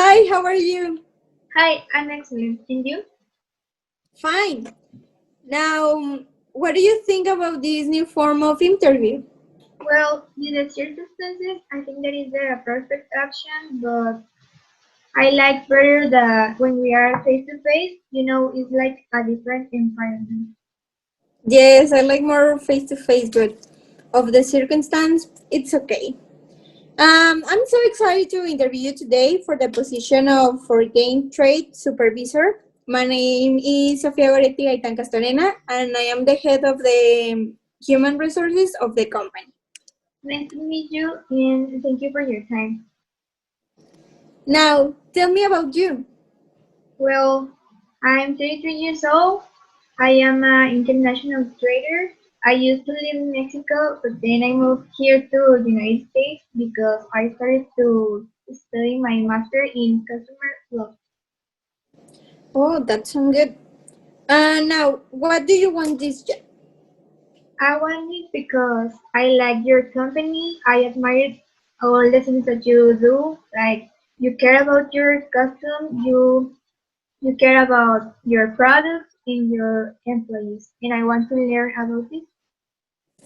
Hi, how are you? Hi, I'm excellent. And you? Fine. Now, what do you think about this new form of interview? Well, due to circumstances, I think that is the perfect option, but I like better that when we are face to face, it's like a different environment. Yes, I like more face to face, but of the circumstance, it's okay. I'm so excited to interview you today for the position of foreign trade supervisor. My name is Sofia Goretti Gaitan Castorena, and I am the head of the human resources of the company. Nice to meet you, and thank you for your time. Now, tell me about you. Well, I'm 33 years old. I am an international trader. I used to live in Mexico, but then I moved here to United States because I started to study my master in customer law. Oh, that sounds good. Now, what do you want this job? I want it because I like your company. I admire all the things that you do. Like you care about your custom, you care about your products and your employees. And I want to learn about it.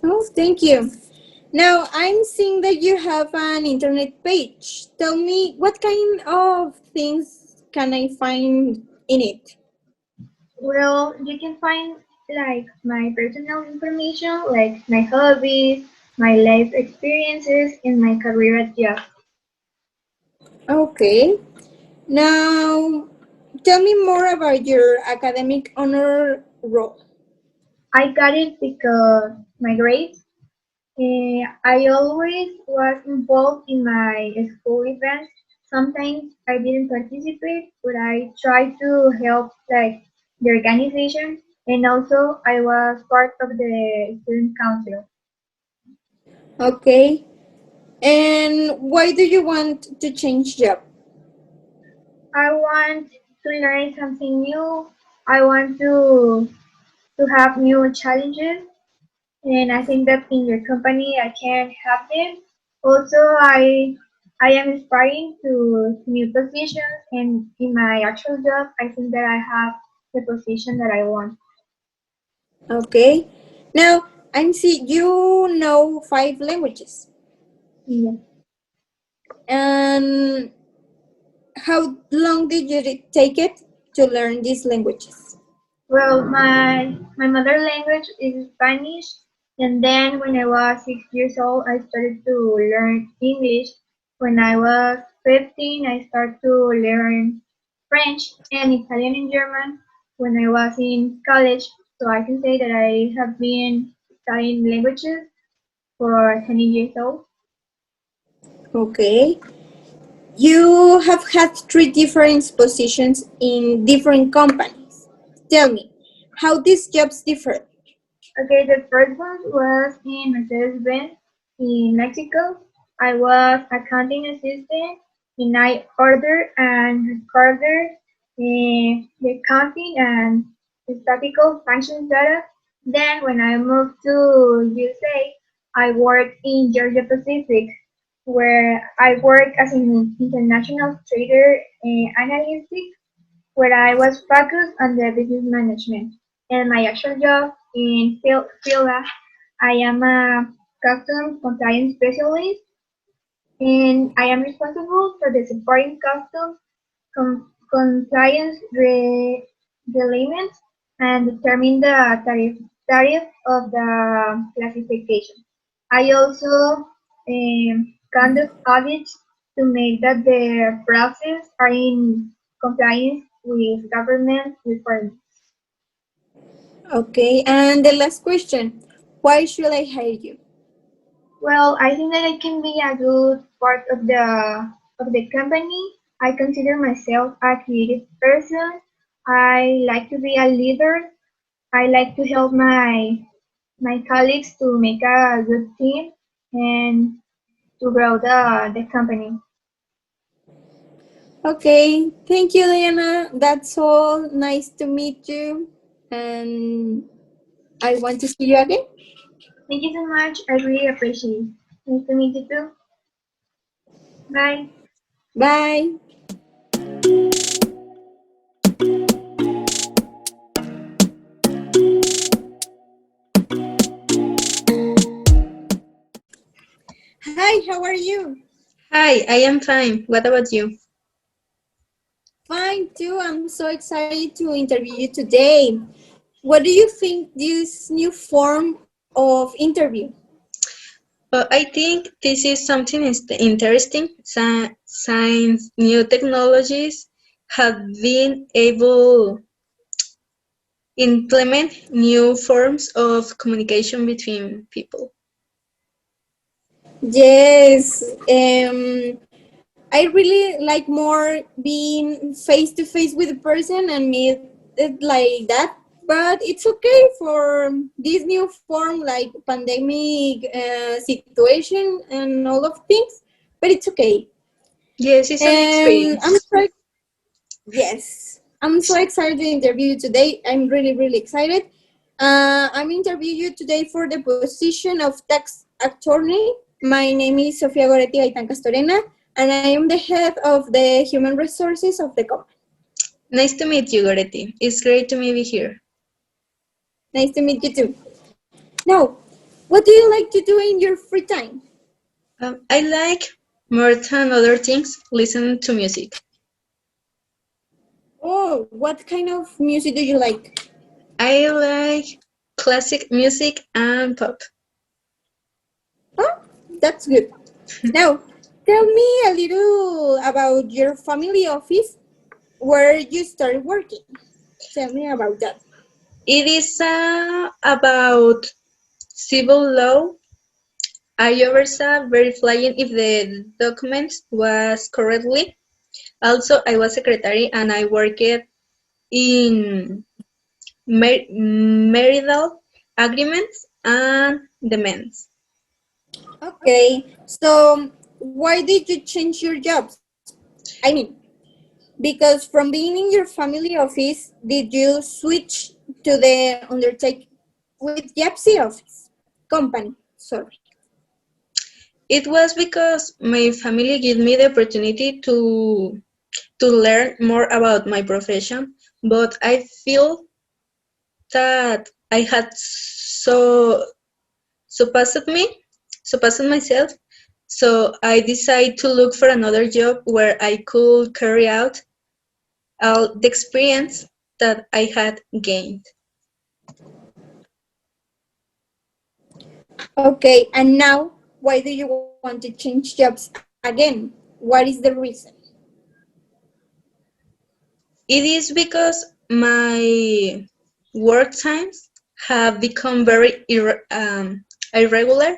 Oh, thank you. Now, I'm seeing that you have an internet page. Tell me, what kind of things can I find in it? Well, you can find like my personal information, like my hobbies, my life experiences, and my career at job. Okay. Now, tell me more about your academic honor role. I got it because my grades. I always was involved in my school events. Sometimes I didn't participate, but I tried to help like the organization, and also I was part of the student council. Okay. And why do you want to change job? I want to learn something new. I want to have new challenges, and I think that in your company I can have them. Also, I am aspiring to new positions, and in my actual job, I think that I have the position that I want. Okay. Now, I'm see you know 5 languages. Yeah. And how long did you take it to learn these languages? Well, my mother language is Spanish, and then when I was 6 years old, I started to learn English. When I was 15, I started to learn French and Italian and German when I was in college. So I can say that I have been studying languages for 20 years old. Okay. You have had 3 different positions in different companies. Tell me, how these jobs differ? Okay, the first one was in Mercedes-Benz in Mexico. I was accounting assistant and I ordered and recorded the accounting and statistical functions data. Then when I moved to USA, I worked in Georgia Pacific, where I work as an international trader analyst where I was focused on the business management. And my actual job in Fila, I am a custom compliance specialist, and I am responsible for the supporting custom compliance elements and determine the tariff of the classification. I also conduct audits to make that the process are in compliance with government requirements. Okay, and the last question, why should I hire you? Well, I think that I can be a good part of the company. I consider myself a creative person. I like to be a leader. I like to help my colleagues to make a good team and to grow the company. Okay, thank you, Diana. That's all. Nice to meet you. And I want to see you again. Thank you so much. I really appreciate it. Nice to meet you too. Bye. Bye. Hi, how are you? Hi, I am fine. What about you? Fine too. I'm so excited to interview you today. What do you think this new form of interview? I think this is something interesting since new technologies have been able implement new forms of communication between people. Yes, I really like more being face to face with a person and meet it like that. But it's okay for this new form, like pandemic situation and all of things. But it's okay. Yes, it's an And experience. yes, I'm so excited to interview you today. I'm really, really excited. I'm interviewing you today for the position of tax attorney. My name is Sofia Goretti Gaitan Castorena, and I am the head of the human resources of the company. Nice to meet you, Goretti. It's great to meet you here. Nice to meet you too. Now, what do you like to do in your free time? I like more than other things listen to music. Oh, what kind of music do you like? I like classic music and pop. Oh, that's good. Now, tell me a little about your family office where you started working. Tell me about that. It is about civil law. I oversaw verifying if the document was correctly. Also, I was secretary and I worked in marital agreements and demands. Okay, so why did you change your jobs? I mean, because from being in your family office, did you switch to the undertake with Yapsi office company? Sorry. It was because my family gave me the opportunity to learn more about my profession, but I feel that I had surpassed me, surpassed myself. So I decided to look for another job where I could carry out all the experience that I had gained. Okay, and now why do you want to change jobs again? What is the reason? It is because my work times have become very irregular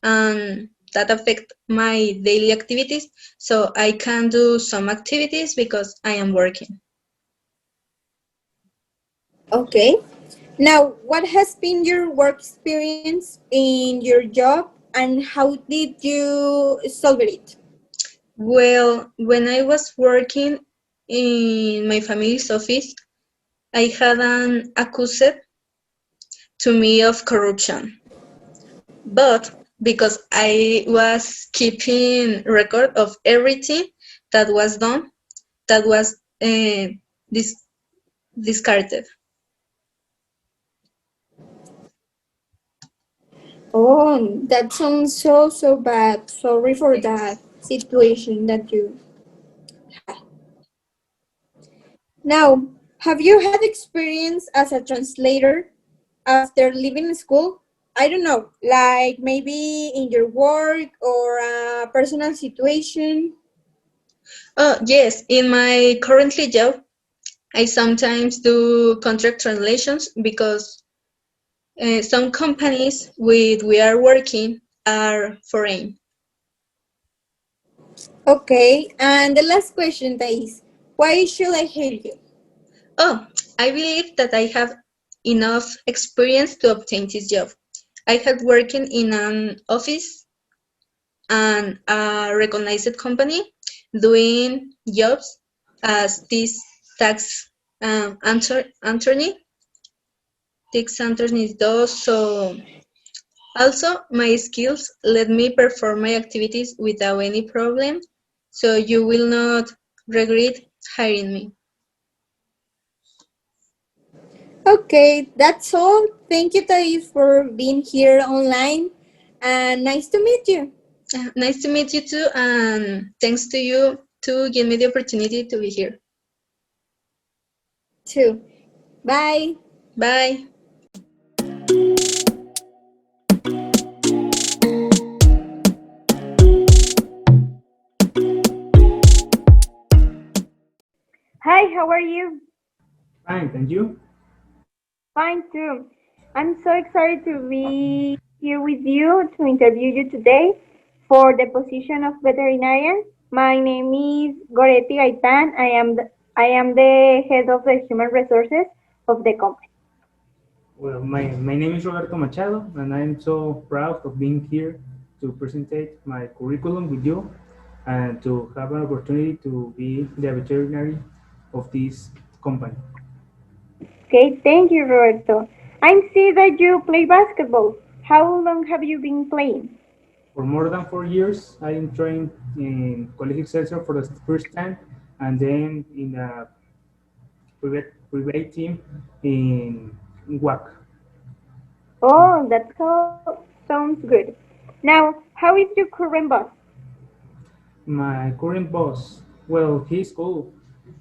and that affect my daily activities. So I can do some activities because I am working. Okay. Now, what has been your work experience in your job and how did you solve it? Well, when I was working in my family's office, I had an accused to me of corruption. But because I was keeping record of everything that was done, that was dis- discarded. Oh, that sounds so, so bad. Sorry for that situation that you had. Now, have you had experience as a translator after leaving school? I don't know, like maybe in your work or a personal situation. Oh, yes, in my currently job, I sometimes do contract translations because some companies with we are working are foreign. Okay, and the last question, Thais. Why should I hire you? Oh, I believe that I have enough experience to obtain this job. I had working in an office and a recognized company doing jobs as this tax attorney. Tax attorney does so. Also, my skills let me perform my activities without any problem, so you will not regret hiring me. Okay, that's all. Thank you, Thais, for being here online. And nice to meet you. Nice to meet you too, and thanks to you to give me the opportunity to be here. Me too. Bye. Bye. Hi, how are you? Fine, and you? Fine too. I'm so excited to be here with you to interview you today for the position of veterinarian. My name is Goretti Gaitan. I am the head of the human resources of the company. Well, my name is Roberto Machado, and I'm so proud of being here to present my curriculum with you and to have an opportunity to be the veterinary of this company. Okay, thank you, Roberto. I see that you play basketball. How long have you been playing? For more than 4 years, I am trained in Colegio Excelsior for the first time, and then in a private team in WAC. Oh, that sounds good. Now, how is your current boss? My current boss, well, he's cool.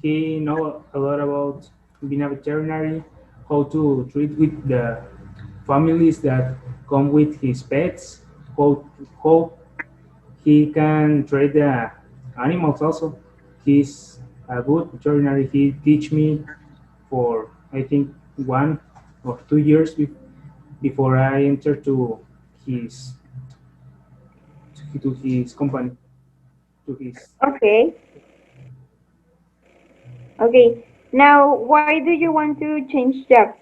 He know a lot about being a veterinary, how to treat with the families that come with his pets, how he can treat the animals also. He's a good veterinary. He teach me for I think 1 or 2 years before I enter his to his company to his. Okay, okay. Now, why do you want to change jobs?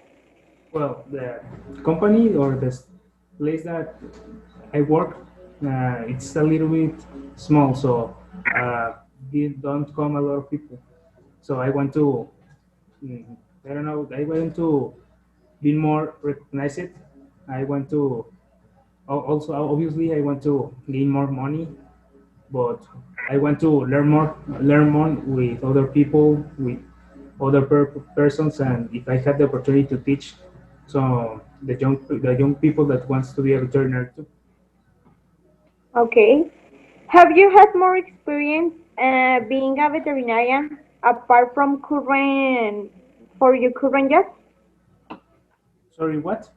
Well, the company or the place that I work, it's a little bit small, so it don't come a lot of people. So I want to, mm, I don't know, I want to be more recognized. I want to, also obviously I want to gain more money, but I want to learn more with other people, with other persons, and if I had the opportunity to teach so the young people that wants to be a veterinary too. Okay. Have you had more experience being a veterinarian apart from current for your current job? Sorry, what?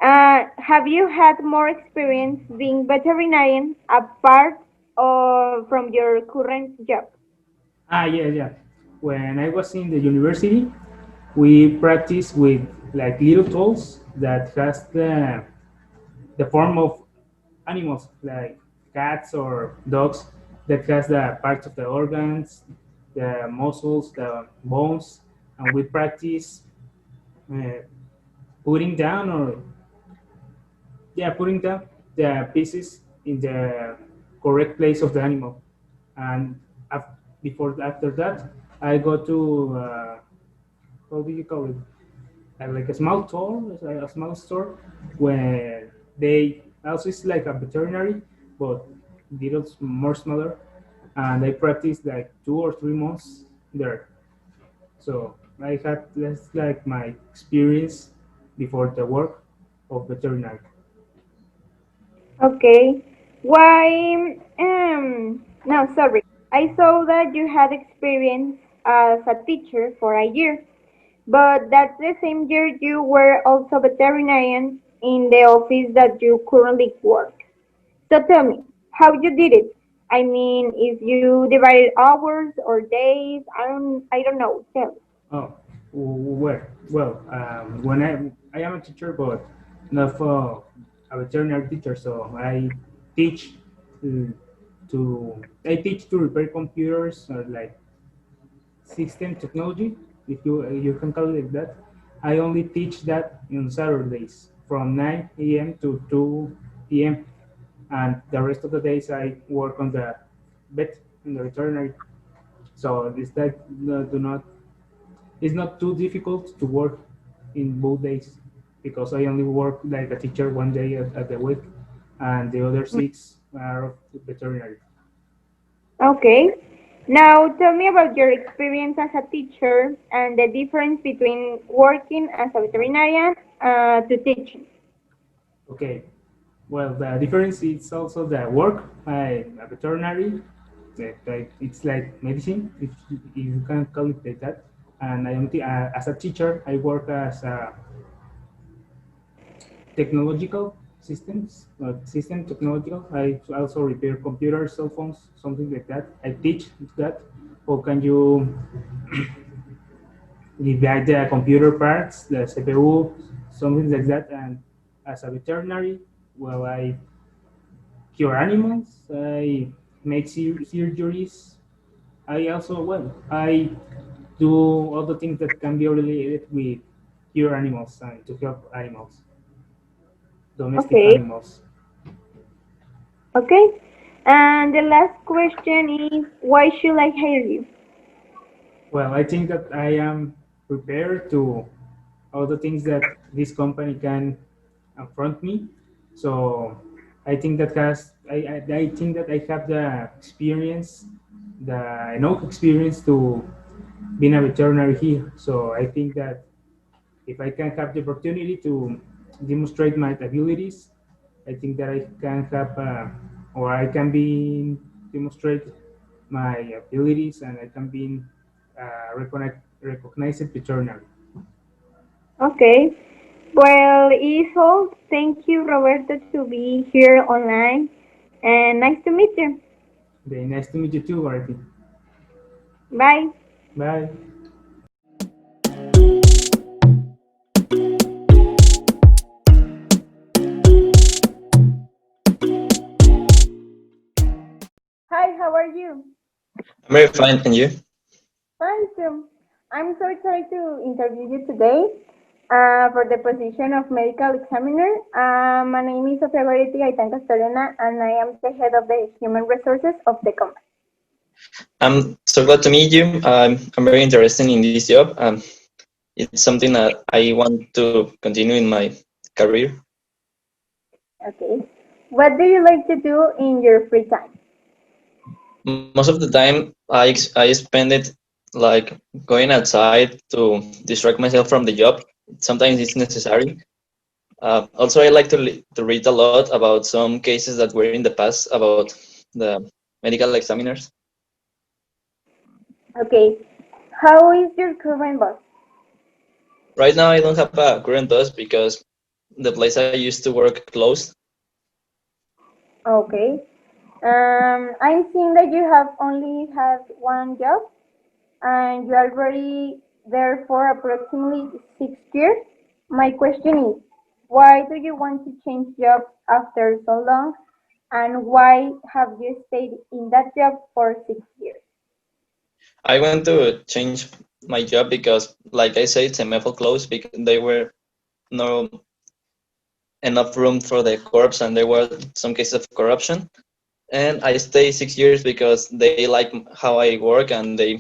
Have you had more experience being veterinarian apart from your current job? Yeah, yeah. When I was in the university, we practice with like little tools that has the form of animals like cats or dogs that has the parts of the organs, the muscles, the bones, and we practice uh, putting down or putting down the pieces in the correct place of the animal. And before after that, I go to how do you call it? Like a small store, a small store where they also it's like a veterinary, but little more smaller, and I practiced like 2 or 3 months there. So I had that's like my experience before the work of veterinary. Okay. Why? No, sorry. I saw that you had experience as a teacher for a year, but that's the same year you were also veterinarian in the office that you currently work. So tell me, how you did it? I mean, if you divided hours or days, I don't know. Tell me. Oh, where? Well, when I am a teacher, but not for a veterinary teacher. So teach uh, I teach to repair computers or like system technology, if you can call it like that. I only teach that on Saturdays from 9 a.m. to 2 p.m. and the rest of the days I work on the vet in the veterinary. So this that do not it's not too difficult to work in both days because I only work like a teacher one day at the week, and the other six are of veterinary. Okay. Now tell me about your experience as a teacher and the difference between working as a veterinarian to teaching. Okay. Well, the difference is also the work. A veterinary, it's like medicine, if you can call it like that. And as a teacher, I work as a technological systems, system technological. I also repair computers, cell phones, something like that. I teach that. How can you divide the computer parts, the CPU, something like that. And as a veterinary, well, I cure animals. I make surgeries. I also, well, I do all the things that can be related with cure animals and to help animals, domestic Okay, animals. okay. And the last question is, why should I hire you? Well, I think that I am prepared to all the things that this company can affront me. So I think that I think that I have the experience, the enough experience to being a veterinary here. So I think that if I can have the opportunity to demonstrate my abilities, I think that I can have or I can be demonstrate my abilities and I can be recognized veterinary. Okay. Well, it's all. Thank you, Roberto, to be here online. And nice to meet you. Very nice to meet you too, Artie. Bye. Bye. Hi, how are you? I'm very fine, and you? Fine, too. I'm so excited to interview you today for the position of medical examiner. My name is Sofia Goretti Gaitan Castorena, and I am the head of the human resources of the company. I'm so glad to meet you. I'm very interested in this job. It's something that I want to continue in my career. Okay. What do you like to do in your free time? Most of the time, I spend it like going outside to distract myself from the job. Sometimes it's necessary. Also, I like to read a lot about some cases that were in the past about the medical examiners. Okay. How is your current boss? Right now, I don't have a current boss because the place I used to work closed. Okay. I'm seeing that you have only had one job and you are already there for approximately 6 years. My question is, why do you want to change jobs after so long, and why have you stayed in that job for 6 years? I want to change my job because, like I said, CMFL closed because there were no enough room for the corps and there were some cases of corruption. And I stay 6 years because they like how I work and they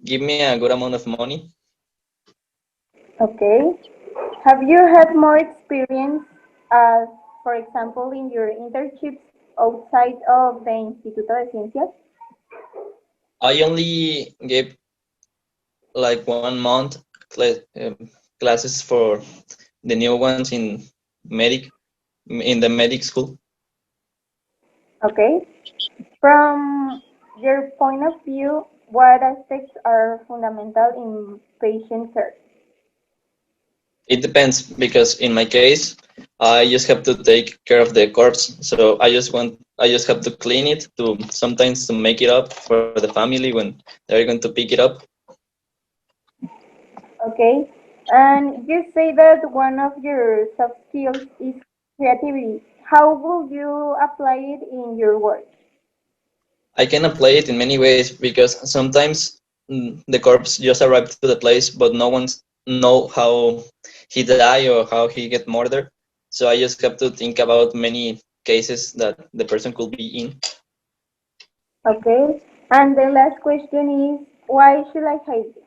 give me a good amount of money. Okay. Have you had more experience, as, for example, in your internships outside of the Instituto de Ciencias? I only gave like 1 month classes for the new ones medic in the medic school. Okay. From your point of view, what aspects are fundamental in patient care? It depends because in my case, I just have to take care of the corpse. So I just have to clean it to sometimes to make it up for the family when they're going to pick it up. Okay. And you say that one of your soft skills is creativity. How will you apply it in your work? I can apply it in many ways because sometimes the corpse just arrived to the place, but no one's know how he died or how he get murdered. So I just have to think about many cases that the person could be in. Okay. And the last question is, why should I hire you?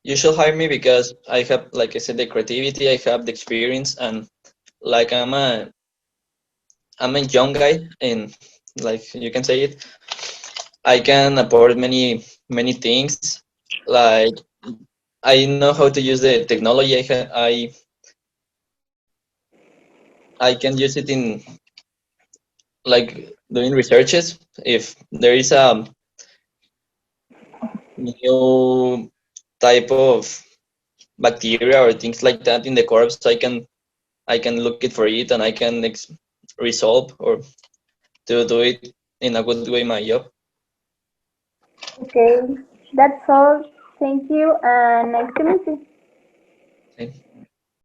You should hire me because I have, like I said, the creativity, I have the experience, and like I'm a young guy, and like you can say it, I can afford many things. Like I know how to use the technology. I can use it in like doing researches. If there is a new type of bacteria or things like that in the corpse, I can look it for it and I can resolve or to do it in a good way my job. Okay, that's all. Thank you, and nice to meet you. Okay.